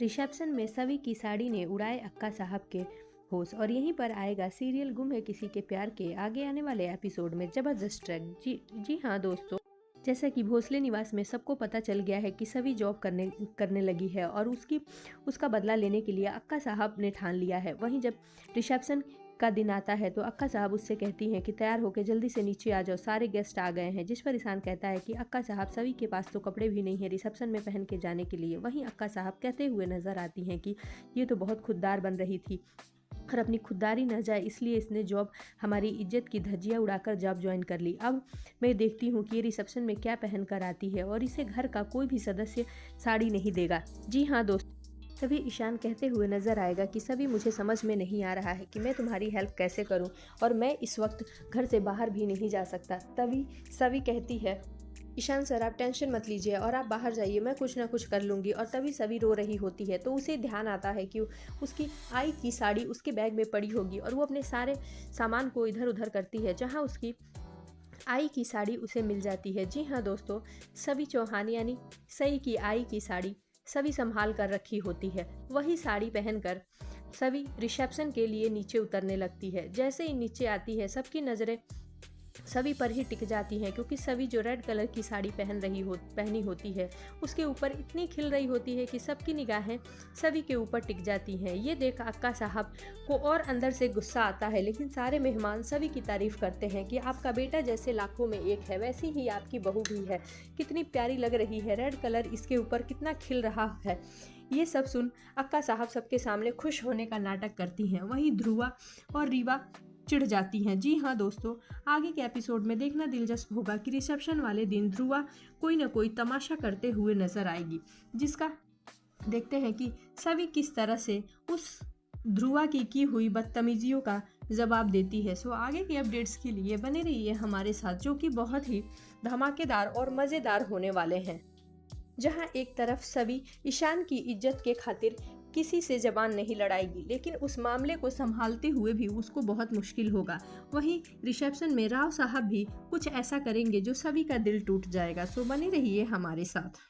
Reception में सवी की साड़ी ने उड़ाए अक्का साहब के होश। और यहीं पर आएगा सीरियल गुम है किसी के प्यार के आगे आने वाले एपिसोड में जबरदस्त ट्रैक। जी हाँ दोस्तों, जैसा कि भोसले निवास में सबको पता चल गया है कि सभी जॉब करने लगी है और उसका बदला लेने के लिए अक्का साहब ने ठान लिया है। वहीं जब रिसेप्शन का दिन आता है तो अक्का साहब उससे कहती हैं कि तैयार होकर जल्दी से नीचे आ जाओ, सारे गेस्ट आ गए हैं। जिस पर ईशान कहता है कि अक्का साहब सभी के पास तो कपड़े भी नहीं है रिसेप्शन में पहन के जाने के लिए। वहीं अक्का साहब कहते हुए नजर आती हैं कि ये तो बहुत खुददार बन रही थी और अपनी खुददारी न जाए इसलिए इसने जॉब हमारी इज्जत की धज्जियां उड़ाकर जॉब ज्वाइन कर ली। अब मैं देखती हूँ कि ये रिसेप्शन में क्या पहन कर आती है और इसे घर का कोई भी सदस्य साड़ी नहीं देगा। जी हाँ दोस्तों, तभी ईशान कहते हुए नजर आएगा कि सभी मुझे समझ में नहीं आ रहा है कि मैं तुम्हारी हेल्प कैसे करूं और मैं इस वक्त घर से बाहर भी नहीं जा सकता। तभी सभी कहती है ईशान सर आप टेंशन मत लीजिए और आप बाहर जाइए, मैं कुछ ना कुछ कर लूँगी। और तभी सभी रो रही होती है तो उसे ध्यान आता है कि उसकी आई की साड़ी उसके बैग में पड़ी होगी और वो अपने सारे सामान को इधर उधर करती है जहाँ उसकी आई की साड़ी उसे मिल जाती है। जी हाँ दोस्तों, सभी चौहान यानी सई की आई की साड़ी सभी संभाल कर रखी होती है। वही साड़ी पहनकर सभी रिसेप्शन के लिए नीचे उतरने लगती है। जैसे ही नीचे आती है सबकी नज़रें सभी पर ही टिक जाती हैं क्योंकि सभी जो रेड कलर की साड़ी पहनी होती है उसके ऊपर इतनी खिल रही होती है कि सबकी निगाहें सभी के ऊपर टिक जाती हैं। ये देख अक्का साहब को और अंदर से गुस्सा आता है, लेकिन सारे मेहमान सभी की तारीफ करते हैं कि आपका बेटा जैसे लाखों में एक है वैसी ही आपकी बहू भी है, कितनी प्यारी लग रही है, रेड कलर इसके ऊपर कितना खिल रहा है। ये सब सुन अक्का साहब सबके सामने खुश होने का नाटक करती हैं। वहीं ध्रुवा और रीवा चिढ़ जाती हैं। जी हाँ दोस्तों, आगे के एपिसोड में देखना दिलचस्प होगा कि रिसेप्शन वाले दिन ध्रुवा कोई ना कोई तमाशा करते हुए नजर आएगी, जिसका देखते हैं कि सभी किस तरह से उस ध्रुवा की हुई बदतमीजियों का जवाब देती है। सो आगे की अपडेट्स के लिए बने रहिए हमारे साथ, जो कि बहुत ही धमाकेदार और मज़ेदार होने वाले हैं। जहां एक तरफ सभी ईशान की इज्जत के खातिर किसी से जबान नहीं लड़ाएगी, लेकिन उस मामले को संभालते हुए भी उसको बहुत मुश्किल होगा। वहीं रिसेप्शन में राव साहब भी कुछ ऐसा करेंगे जो सभी का दिल टूट जाएगा। सो बने रहिए हमारे साथ।